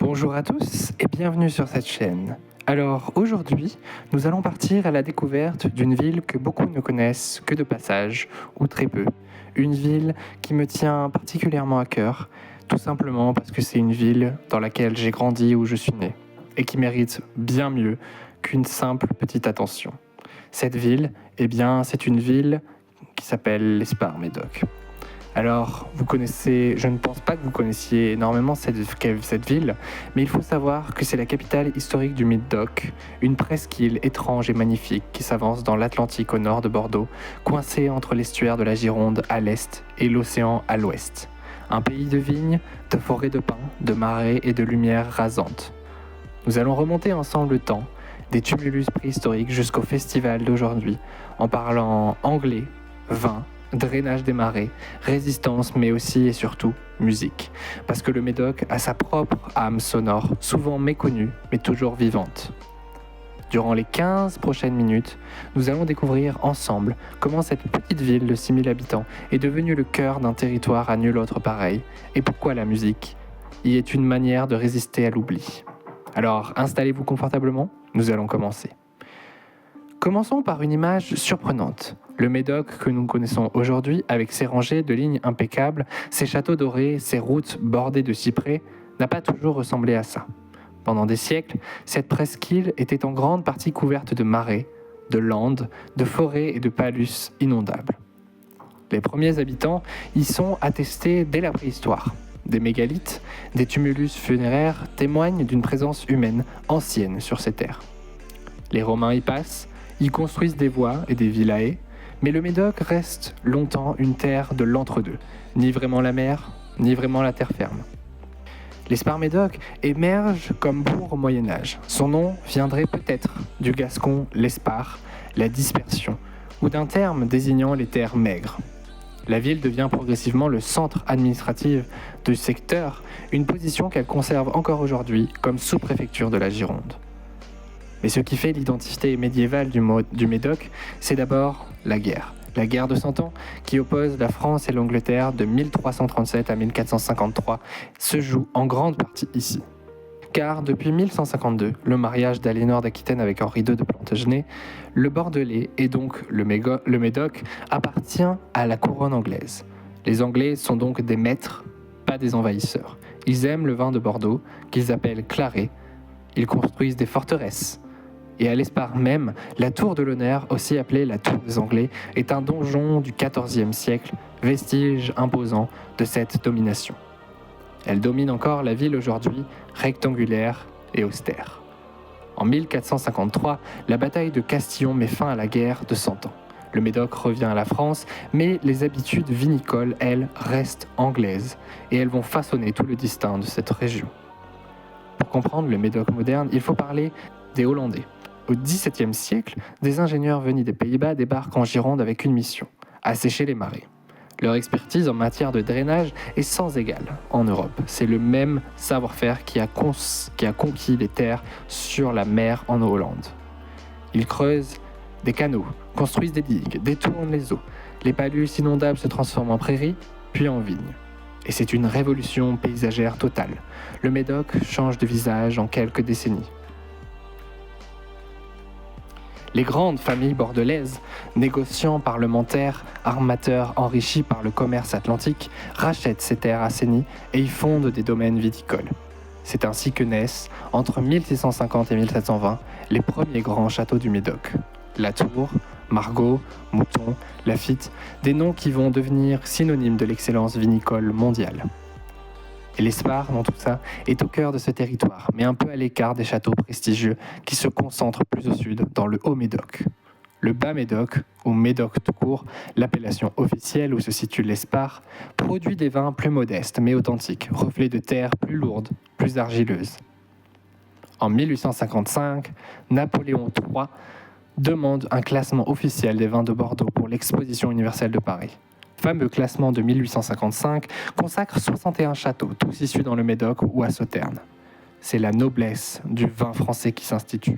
Bonjour à tous et bienvenue sur cette chaîne. Alors aujourd'hui, nous allons partir à la découverte d'une ville que beaucoup ne connaissent que de passage, ou très peu. Une ville qui me tient particulièrement à cœur, tout simplement parce que c'est une ville dans laquelle j'ai grandi, où je suis né, et qui mérite bien mieux qu'une simple petite attention. Cette ville, eh bien, c'est une ville qui s'appelle l'Espar-Médoc. Alors, vous connaissez, je ne pense pas que vous connaissiez énormément cette ville, mais il faut savoir que c'est la capitale historique du Médoc, une presqu'île étrange et magnifique qui s'avance dans l'Atlantique au nord de Bordeaux, coincée entre l'estuaire de la Gironde à l'est et l'océan à l'ouest. Un pays de vignes, de forêts de pins, de marais et de lumière rasante. Nous allons remonter ensemble le temps, des tumulus préhistoriques jusqu'au festival d'aujourd'hui, en parlant anglais, vin, drainage des marais, résistance, mais aussi et surtout musique. Parce que le Médoc a sa propre âme sonore, souvent méconnue, mais toujours vivante. Durant les 15 prochaines minutes, nous allons découvrir ensemble comment cette petite ville de 6000 habitants est devenue le cœur d'un territoire à nul autre pareil, et pourquoi la musique y est une manière de résister à l'oubli. Alors, installez-vous confortablement, nous allons commencer. Commençons par une image surprenante. Le Médoc que nous connaissons aujourd'hui, avec ses rangées de lignes impeccables, ses châteaux dorés, ses routes bordées de cyprès, n'a pas toujours ressemblé à ça. Pendant des siècles, cette presqu'île était en grande partie couverte de marais, de landes, de forêts et de palus inondables. Les premiers habitants y sont attestés dès la préhistoire. Des mégalithes, des tumulus funéraires témoignent d'une présence humaine ancienne sur ces terres. Les Romains y passent, y construisent des voies et des villae, mais le Médoc reste longtemps une terre de l'entre-deux, ni vraiment la mer, ni vraiment la terre ferme. L'Espar-Médoc émerge comme bourg au Moyen-Âge. Son nom viendrait peut-être du gascon l'espar, la dispersion, ou d'un terme désignant les terres maigres. La ville devient progressivement le centre administratif du secteur, une position qu'elle conserve encore aujourd'hui comme sous-préfecture de la Gironde. Mais ce qui fait l'identité médiévale du Médoc, c'est d'abord la guerre. La guerre de 100 ans, qui oppose la France et l'Angleterre de 1337 à 1453, se joue en grande partie ici. Car depuis 1152, le mariage d'Aliénor d'Aquitaine avec Henri II de Plantagenet, le Bordelais et donc le Médoc appartient à la couronne anglaise. Les Anglais sont donc des maîtres, pas des envahisseurs. Ils aiment le vin de Bordeaux, qu'ils appellent claré. Ils construisent des forteresses. Et à l'Espar même, la tour de l'honneur, aussi appelée la tour des Anglais, est un donjon du XIVe siècle, vestige imposant de cette domination. Elle domine encore la ville aujourd'hui, rectangulaire et austère. En 1453, la bataille de Castillon met fin à la guerre de 100 ans. Le Médoc revient à la France, mais les habitudes vinicoles, elles, restent anglaises, et elles vont façonner tout le destin de cette région. Pour comprendre le Médoc moderne, il faut parler des Hollandais. Au XVIIe siècle, des ingénieurs venus des Pays-Bas débarquent en Gironde avec une mission, assécher les marais. Leur expertise en matière de drainage est sans égale en Europe. C'est le même savoir-faire qui a conquis les terres sur la mer en Hollande. Ils creusent des canaux, construisent des digues, détournent les eaux. Les palus inondables se transforment en prairies, puis en vignes. Et c'est une révolution paysagère totale. Le Médoc change de visage en quelques décennies. Les grandes familles bordelaises, négociants, parlementaires, armateurs enrichis par le commerce atlantique, rachètent ces terres assainies et y fondent des domaines viticoles. C'est ainsi que naissent, entre 1650 et 1720, les premiers grands châteaux du Médoc. La Tour, Margaux, Mouton, Laffitte, des noms qui vont devenir synonymes de l'excellence vinicole mondiale. Et l'Espar, dans tout ça, est au cœur de ce territoire, mais un peu à l'écart des châteaux prestigieux qui se concentrent plus au sud, dans le Haut-Médoc. Le Bas-Médoc, ou Médoc tout court, l'appellation officielle où se situe l'Espar, produit des vins plus modestes mais authentiques, reflets de terres plus lourdes, plus argileuses. En 1855, Napoléon III demande un classement officiel des vins de Bordeaux pour l'Exposition universelle de Paris. Fameux classement de 1855 consacre 61 châteaux, tous issus dans le Médoc ou à Sauternes. C'est la noblesse du vin français qui s'institue.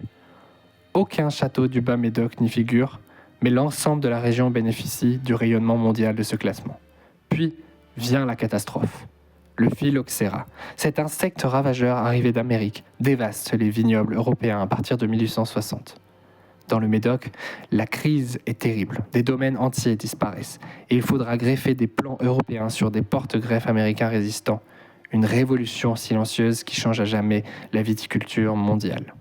Aucun château du Bas-Médoc n'y figure, mais l'ensemble de la région bénéficie du rayonnement mondial de ce classement. Puis vient la catastrophe. le phylloxéra. Cet insecte ravageur arrivé d'Amérique dévaste les vignobles européens à partir de 1860. Dans le Médoc, la crise est terrible. Des domaines entiers disparaissent et il faudra greffer des plants européens sur des porte-greffes américains résistants. Une révolution silencieuse qui change à jamais la viticulture mondiale.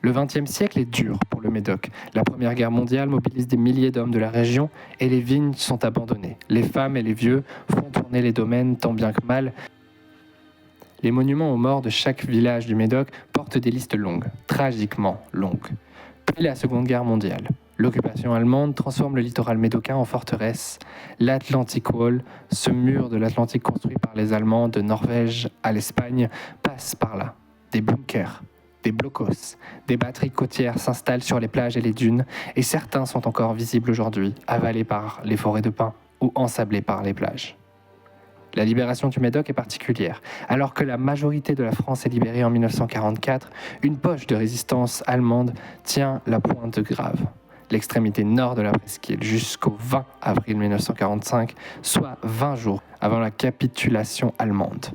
Le XXe siècle est dur pour le Médoc. La Première Guerre mondiale mobilise des milliers d'hommes de la région et les vignes sont abandonnées. Les femmes et les vieux font tourner les domaines tant bien que mal. Les monuments aux morts de chaque village du Médoc portent des listes longues, tragiquement longues. Puis la Seconde Guerre mondiale. L'occupation allemande transforme le littoral médocain en forteresse. L'Atlantic Wall, ce mur de l'Atlantique construit par les Allemands de Norvège à l'Espagne, passe par là. Des bunkers, des blocos, des batteries côtières s'installent sur les plages et les dunes, et certains sont encore visibles aujourd'hui, avalés par les forêts de pins ou ensablés par les plages. La libération du Médoc est particulière. Alors que la majorité de la France est libérée en 1944, une poche de résistance allemande tient la pointe grave. L'extrémité nord de la presqu'île jusqu'au 20 avril 1945, soit 20 jours avant la capitulation allemande.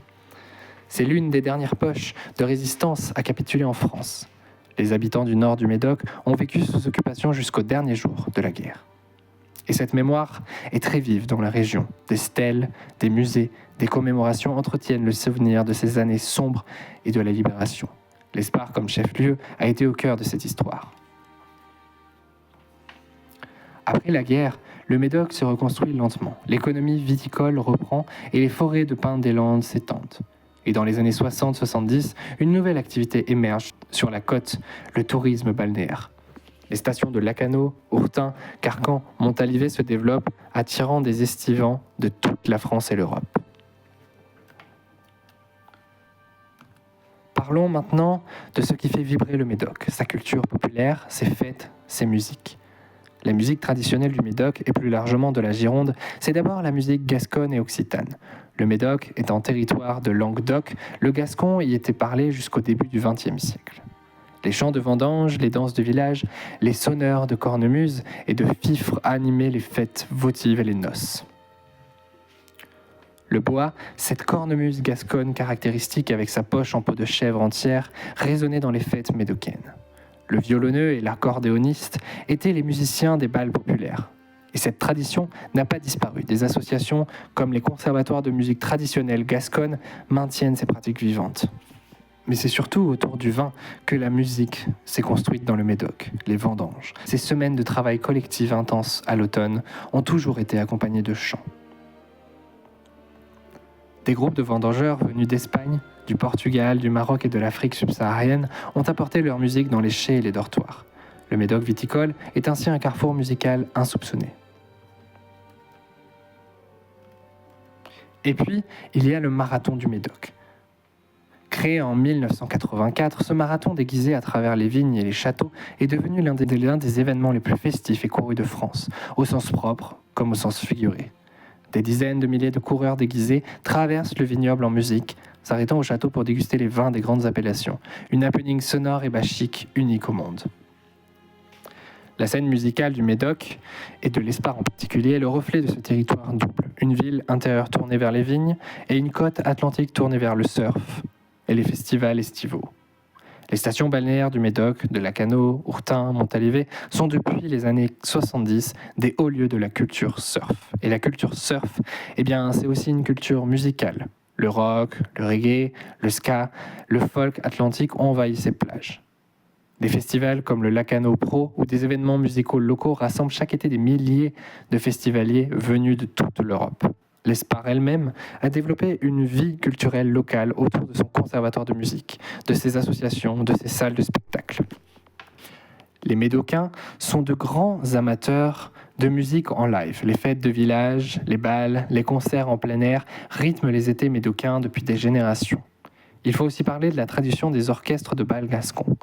C'est l'une des dernières poches de résistance à capituler en France. Les habitants du nord du Médoc ont vécu sous occupation jusqu'au dernier jour de la guerre. Et cette mémoire est très vive dans la région. Des stèles, des musées, des commémorations entretiennent le souvenir de ces années sombres et de la libération. L'Espar, comme chef-lieu, a été au cœur de cette histoire. Après la guerre, le Médoc se reconstruit lentement. L'économie viticole reprend et les forêts de pins des Landes s'étendent. Et dans les années 60-70, une nouvelle activité émerge sur la côte, le tourisme balnéaire. Les stations de Lacanau, Ourtin, Carcan, Montalivet se développent, attirant des estivants de toute la France et l'Europe. Parlons maintenant de ce qui fait vibrer le Médoc, sa culture populaire, ses fêtes, ses musiques. La musique traditionnelle du Médoc et plus largement de la Gironde, c'est d'abord la musique gasconne et occitane. Le Médoc étant territoire de Languedoc, le gascon y était parlé jusqu'au début du XXe siècle. Les chants de vendange, les danses de village, les sonneurs de cornemuse et de fifres animaient les fêtes votives et les noces. Le bois, cette cornemuse gasconne caractéristique avec sa poche en peau de chèvre entière, résonnait dans les fêtes médocaines. Le violonneux et l'accordéoniste étaient les musiciens des bals populaires. Et cette tradition n'a pas disparu. Des associations comme les conservatoires de musique traditionnelle gasconne maintiennent ces pratiques vivantes. Mais c'est surtout autour du vin que la musique s'est construite dans le Médoc, les vendanges. Ces semaines de travail collectif intense à l'automne ont toujours été accompagnées de chants. Des groupes de vendangeurs venus d'Espagne, du Portugal, du Maroc et de l'Afrique subsaharienne ont apporté leur musique dans les chais et les dortoirs. Le Médoc viticole est ainsi un carrefour musical insoupçonné. Et puis, il y a le marathon du Médoc. Créé en 1984, ce marathon déguisé à travers les vignes et les châteaux est devenu l'un des événements les plus festifs et courus de France, au sens propre comme au sens figuré. Des dizaines de milliers de coureurs déguisés traversent le vignoble en musique, s'arrêtant au château pour déguster les vins des grandes appellations, une happening sonore et bachique unique au monde. La scène musicale du Médoc, et de l'Espar en particulier, est le reflet de ce territoire double. Une ville intérieure tournée vers les vignes et une côte atlantique tournée vers le surf et les festivals estivaux. Les stations balnéaires du Médoc, de Lacanau, Ourtin, Montalivet sont depuis les années 70 des hauts lieux de la culture surf. Et la culture surf, c'est aussi une culture musicale. Le rock, le reggae, le ska, le folk atlantique ont envahi ces plages. Des festivals comme le Lacanau Pro ou des événements musicaux locaux rassemblent chaque été des milliers de festivaliers venus de toute l'Europe. L'Espar elle-même a développé une vie culturelle locale autour de son conservatoire de musique, de ses associations, de ses salles de spectacle. Les Médocains sont de grands amateurs de musique en live. Les fêtes de village, les bals, les concerts en plein air rythment les étés médocains depuis des générations. Il faut aussi parler de la tradition des orchestres de bal gascons.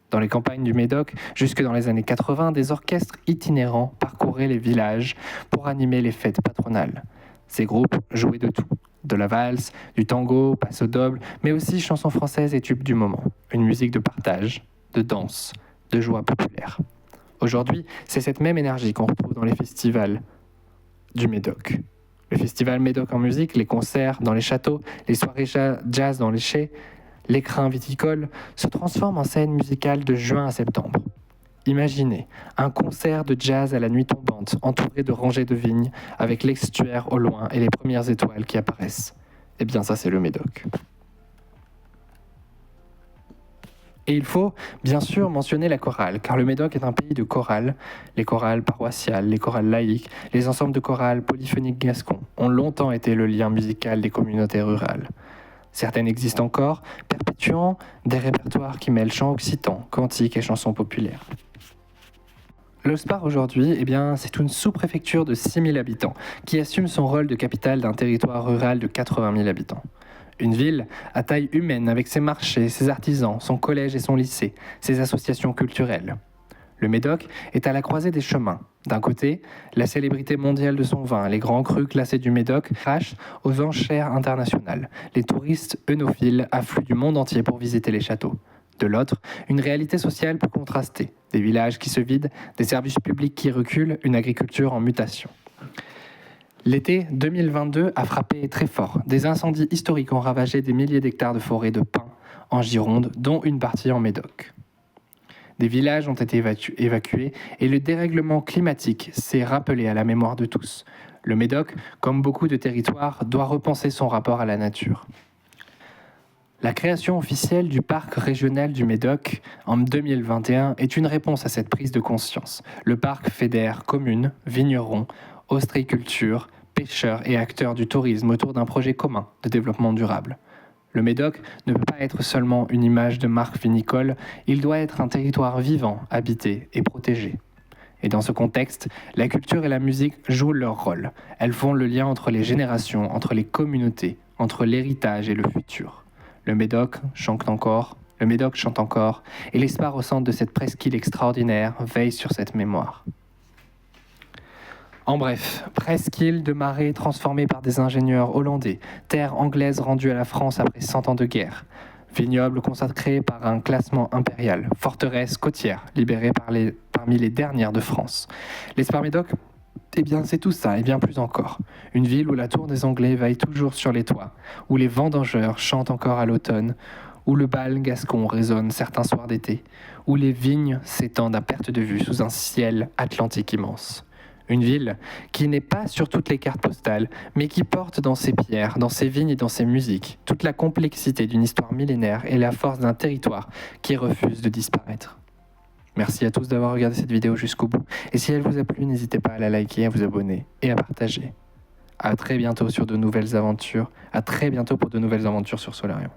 Dans les campagnes du Médoc, jusque dans les années 80, des orchestres itinérants parcouraient les villages pour animer les fêtes patronales. Ces groupes jouaient de tout, de la valse, du tango, passe au doble, mais aussi chansons françaises et tubes du moment. Une musique de partage, de danse, de joie populaire. Aujourd'hui, c'est cette même énergie qu'on retrouve dans les festivals du Médoc. Le festival Médoc en musique, les concerts dans les châteaux, les soirées jazz dans les chais, l'écrin viticole se transforment en scène musicale de juin à septembre. Imaginez un concert de jazz à la nuit tombante, entouré de rangées de vignes, avec l'estuaire au loin et les premières étoiles qui apparaissent. Eh bien ça c'est le Médoc. Et il faut bien sûr mentionner la chorale, car le Médoc est un pays de chorales. Les chorales paroissiales, les chorales laïques, les ensembles de chorales polyphoniques gascons ont longtemps été le lien musical des communautés rurales. Certaines existent encore, perpétuant des répertoires qui mêlent chants occitans, cantiques et chansons populaires. Le Spar aujourd'hui, c'est une sous-préfecture de 6 000 habitants qui assume son rôle de capitale d'un territoire rural de 80 000 habitants. Une ville à taille humaine avec ses marchés, ses artisans, son collège et son lycée, ses associations culturelles. Le Médoc est à la croisée des chemins. D'un côté, la célébrité mondiale de son vin, les grands crus classés du Médoc crachent aux enchères internationales. Les touristes œnophiles affluent du monde entier pour visiter les châteaux. De l'autre, une réalité sociale plus contrastée. Des villages qui se vident, des services publics qui reculent, une agriculture en mutation. L'été 2022 a frappé très fort. Des incendies historiques ont ravagé des milliers d'hectares de forêts de pins en Gironde, dont une partie en Médoc. Des villages ont été évacués et le dérèglement climatique s'est rappelé à la mémoire de tous. Le Médoc, comme beaucoup de territoires, doit repenser son rapport à la nature. La création officielle du parc régional du Médoc en 2021 est une réponse à cette prise de conscience. Le parc fédère communes, vignerons, ostréiculture, pêcheurs et acteurs du tourisme autour d'un projet commun de développement durable. Le Médoc ne peut pas être seulement une image de marque vinicole, il doit être un territoire vivant, habité et protégé. Et dans ce contexte, la culture et la musique jouent leur rôle. Elles font le lien entre les générations, entre les communautés, entre l'héritage et le futur. Le Médoc chante encore, et les Spars au centre de cette presqu'île extraordinaire veillent sur cette mémoire. En bref, presqu'île de marée transformée par des ingénieurs hollandais, terre anglaise rendue à la France après 100 ans de guerre, vignoble consacré par un classement impérial, forteresse côtière libérée parmi les dernières de France. Les Spars Médoc, c'est tout ça et bien plus encore. Une ville où la tour des Anglais veille toujours sur les toits, où les vendangeurs chantent encore à l'automne, où le bal gascon résonne certains soirs d'été, où les vignes s'étendent à perte de vue sous un ciel atlantique immense. Une ville qui n'est pas sur toutes les cartes postales, mais qui porte dans ses pierres, dans ses vignes et dans ses musiques, toute la complexité d'une histoire millénaire et la force d'un territoire qui refuse de disparaître. Merci à tous d'avoir regardé cette vidéo jusqu'au bout. Et si elle vous a plu, n'hésitez pas à la liker, à vous abonner et à partager. À très bientôt sur de nouvelles aventures. À très bientôt pour de nouvelles aventures sur Solarium.